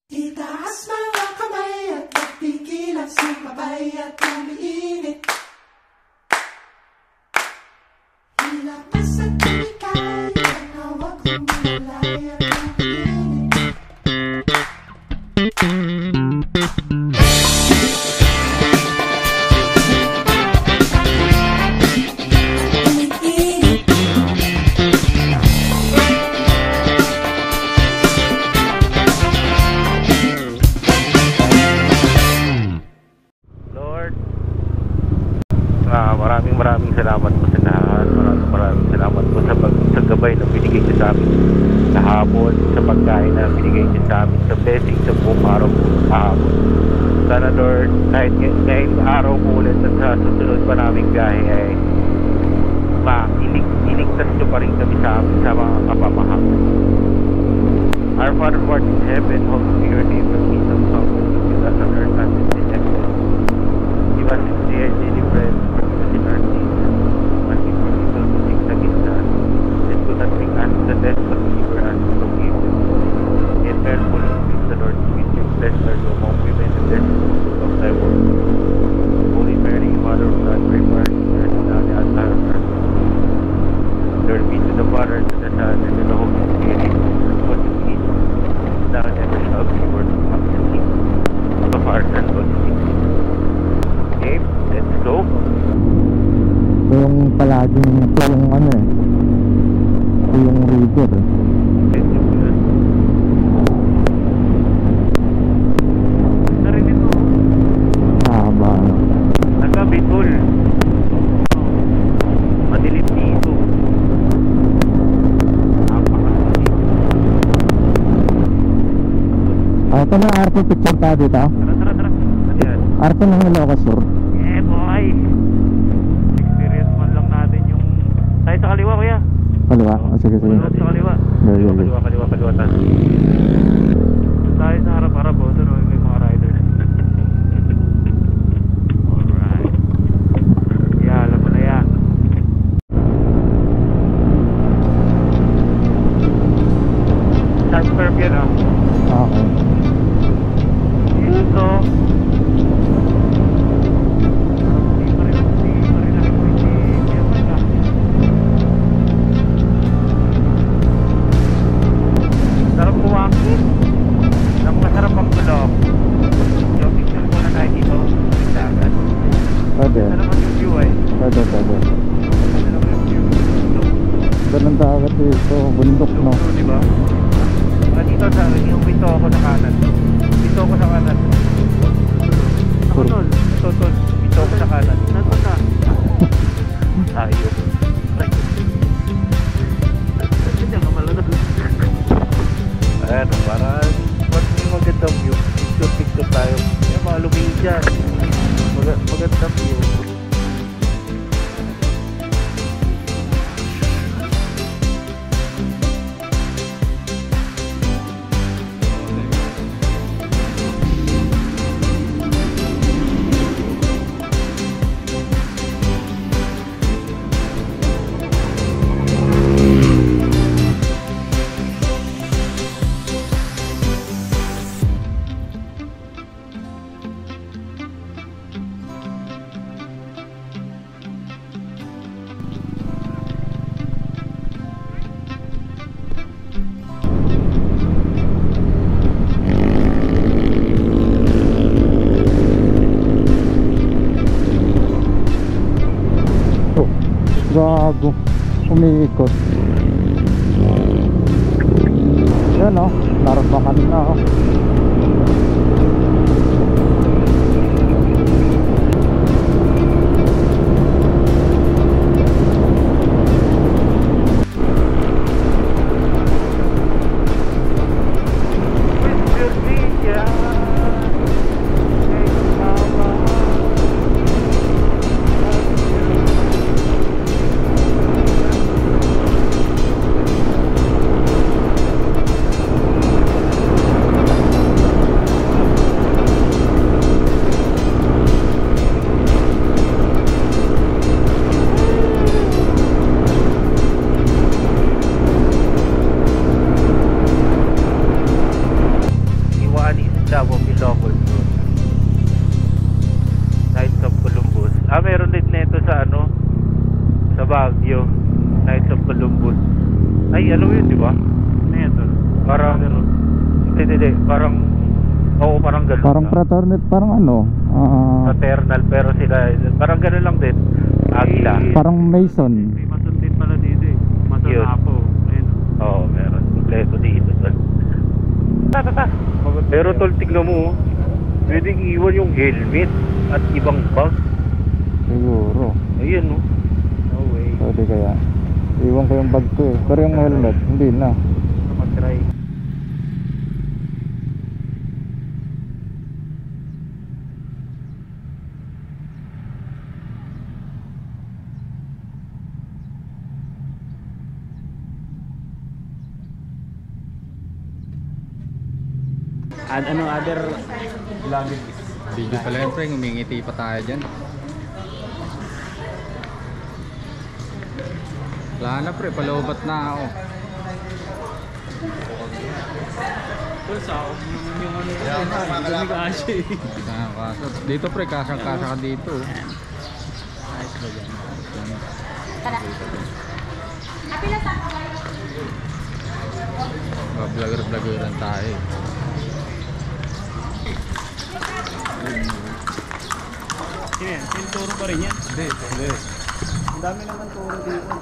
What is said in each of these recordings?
Itaas mga kamay at magpigil ang sumabay at umiinit. Ilapas at lumikay at nawag lumalay at umiinit. Maraming salamat po sa lahat. Maraming salamat po sa gabay na binigay niyo sa amin kahapon, sa pagkain na binigay niyo sa amin, sa blessing sa buong araw po kahapon. Sana Lord, kahit ngayong araw po ulit at sa susunod pa naming biyahe ay iligtas niyo pa rin kami sa amin sa mga kapamahalan. Our Father who art in heaven, hallowed be your name, your kingdom come, with us on earth as it is in heaven. Give us this day our daily bread, forgive us in our sins, and we forgive those who sin against us. And do not bring us to the test, but deliver us from evil. And merciful is the Lord, with you, blessed are you among women, and blessed is the fruit of thy womb. Holy Mary, Mother of God, pray for us sinners, now and at the hour of our death. Glory be to the Father, to the Son, and to the Holy Spirit, as was in the beginning, now and ever shall be, world without end. Of our Son, Lord Jesus. Okay, let's go. Ito yung palaging ito yung ano eh. Ito yung river eh. Let's go. Narinig mo? Haba ano. Nagabitol. Madilim dito. Napakasali. Ito na arte picture tayo dito. Tara. Ano yan? Arte ng Ilocos Sur. Eh boy. Experience man lang natin yung... Tayo sa kaliwa kuya. Kaliwa? O sige. Sa kaliwa. Kaliwa. Tayo sa harap-harap o. Doon may mga riders. Alright. Yeah, alam mo na yan. Sharp curve yan ah. Okay. Dito. Sarap buwangin. Ang masarap ang tulog. Yung picture ko na tayo dito. Dagat. Pwede. Sarap ang view eh. Pwede. Sarap yung view. Ganun dagat dito. Bundok no. Diba? Dito sa yung pinto ako sa kanan. Pinto ako sa kanan. Ako tol. Pinto ako sa kanan. Nandun na. Tayo. Hindi ako malagot. Ayan, parang magandang view. Picture tayo. Yung mga lumingin dyan. Magandang view. Gago. Umiikot. Yan o. Narbakan na o. Labo, Ilocos Road. Knights of Columbus. Meron din nito sa ano, sa Baguio. Knights of Columbus. Ay, ano yun, di ba? Nito. Parang, hindi, parang, oo, parang gano'n. Parang fraternity, parang ano? Fraternal, pero sila, parang gano'n lang din. Agila. Parang Mason. May Mason din pala dito eh. Mason Yun. Apo. Ayun. Oo, meron. Kompleto dito, tol. Pero tol, tignan mo, pwedeng iwan yung helmet at ibang bag. Siguro. Ayan, no? No way. Pwede kaya. Iwan ko yung bag ko eh. Pero yung helmet, hindi na. Mag-try. Ano other vlogging? Video pala yun, pre. Ngumingiti pa tayo dyan. Wala na, pre. Palobat na ako. Yung ano yun, nag-asya eh. Dito, pre. Kasang-kasa ka dito. Ayos ba dyan? Vlogger-vloggeran tayo. Sino yan? Sino turo pa rin yan? Hindi. Ang dami naman turo dito.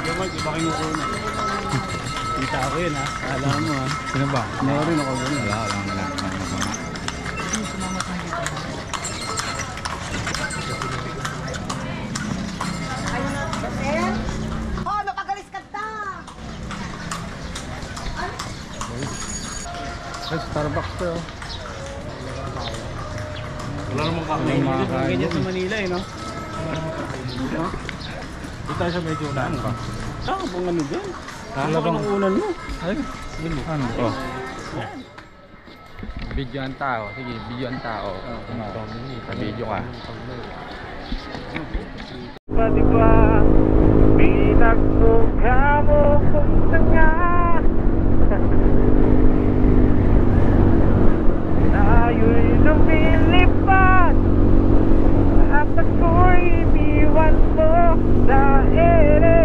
Yung mag iba kinukuna. Kita ako yun ha. Alam mo ha. Sino ba? Meron ako ganun. Wala. Oh, napagalis ka ta! Ay, Starbucks, pre. Oh. Wala namang kakain. Wala namang kakain. Ganyan sa Manila eh no? Dito tayo sa medyo ulan pa. Saan pong ano dyan? Wala Ano bang- ng ulan mo? Ay, ano? Oh. Video ang tao. Sige, video ang tao. Video ka. Diba, pinagmukha mo kung tanga. Tayo'y lumilipad at ako'y iniwan mo sa ere.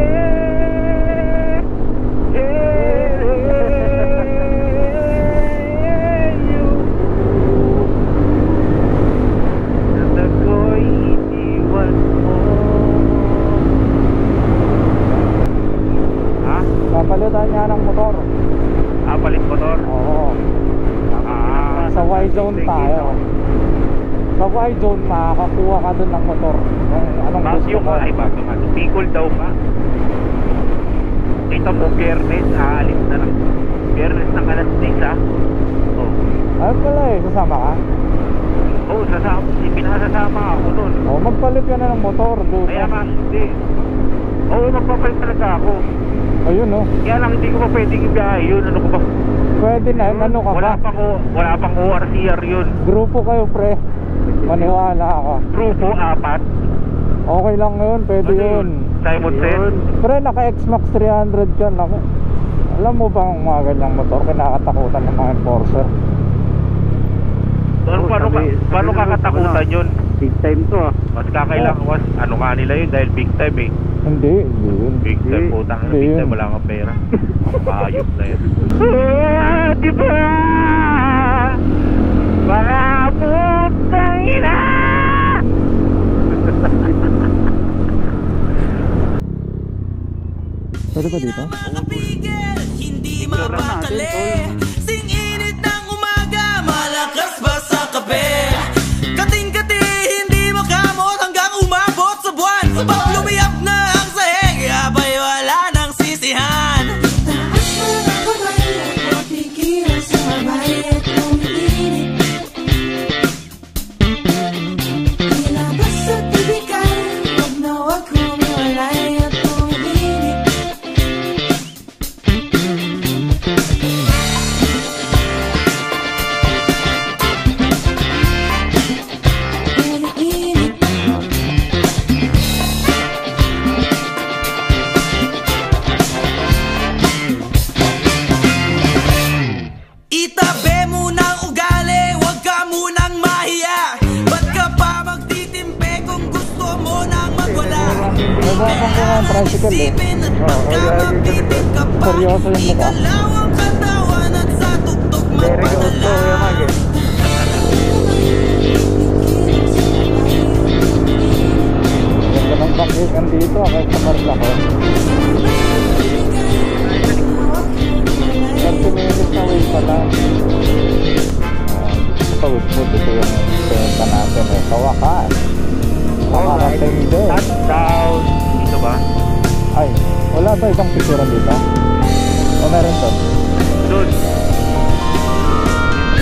At ako'y iniwan mo. Ha? Papalitan niya ng motor. Palit motor? Oo. Sa Y-zone tayo. Sa Y-zone, makakakuha ka dun ng motor. Kung anong gusto Bagyo mo. ka, ay bagyo ka. Bicol daw ka. Ito mo, Biyernes, aalis na lang. Biyernes ng alas 6, ha? Oh. Ayun pala eh, sasama ka? Oh, pinakasasama ako nun. O, magpalit ka na ng motor. Kaya nga, hindi. Oo, magpapalit talaga ako. Ayun oh. Kaya lang, hindi ko pa pwedeng ibiyahe yun. Ano ko ba? Pwede na, ano ka ba? Wala pang ORCR yun. Grupo kayo, pre. Maniwala ako. Grupo 4. Okay lang yun, pwede Ano yun. Simon Sen. Pre, naka-X-Max 300 yan ako. Alam mo ba ang mga ganyang motor, kinakatakutan ng mga enforcer? Paano kakatakutan yun? Big time to ah. Mas kakailangan was, ano nga nila yun dahil big time eh. Hindi yun. Big time, putang Hindi big yun. time, wala kang pera. Ayop na yun. Di ba? Mga putang ina! Pwede ba dito? Nakapigil, hindi mapakali. Sing-init ng umaga, malakas ba sa kape? Kating-kati, hindi makamot hanggang umabot sa buwan. Sabag lumiyap na ang sahig, abay wala nang sisihan. Taas mo na kamay at magtigilan sa kamay at umiinit. Ilabas sa tibigan, huwag na huwag humiwalay at umiinit. tricycle eh. Isipin at Oo, magkakapitin ka pa. seryoso yung mukha. Igalaw ang katawan at sa tuktok Very good to magpadala. yung mag eh. Ganda ng bakikan dito kahit sa Marlaco. 30 minutes na way pa lang. Food food, ito yung pinunta natin eh. Kawakas. Nakarating din. Touchdown. Dito ba? Ay, wala ba isang picture dito? O meron doon? Doon.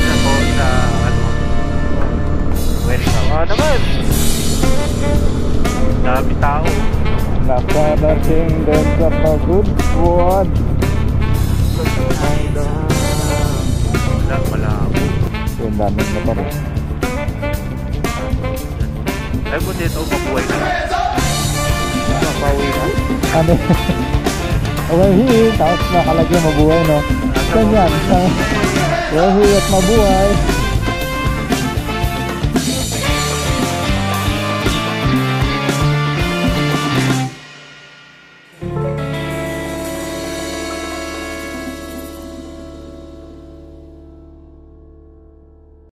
Ako sa ano. Where ka? Naman. Dami tao. Nakarating din sa Pagudpod. Wala, malabo. Yung daming motor eh. Ay mo dito, mabuhay na. Mapauwi na. Ano? Wahi, tapos nakalagay mabuhay no? Ganyan. Wahi at mabuhay.